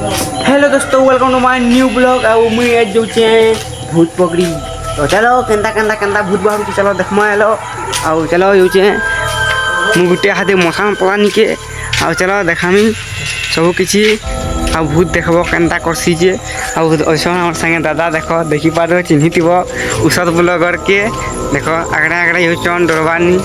Hello दोस्तों, welcome to my new blog. आउ मुई आज जाऊचे भूत पकड़ी। तो चलो केंता केंता केंता भूत बाहर चलो देखमा हेलो। आउ चलो जाऊचे मु गुटे हाथे मशा पलानी के। आउ चलो देखामी सब किछि। आ भूत देखबो केंता करसी जे। आउ ओसन हमर संगे दादा देखो देखि पारो चिन्हितिबो उषद ब्लॉगर के। देखो आगड़ा आगड़ा होचन डरबानी।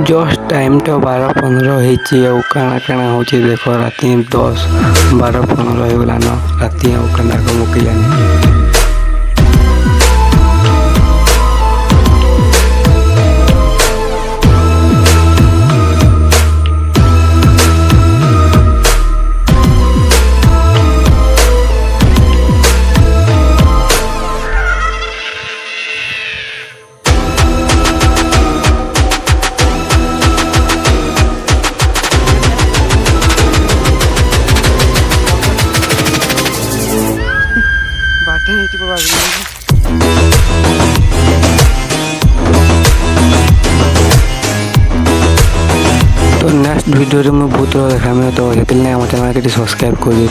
जस्ट टाइम तो 12:15 होइछि और काना काना होछि देखो राती 10-12:15 होगला न राती और काना को मुकिलानी। तो नेक्स्ट वीडियो रे मैं भूत देखामे तो हेतिल नै हमर चैनल के सब्सक्राइब कर दियो।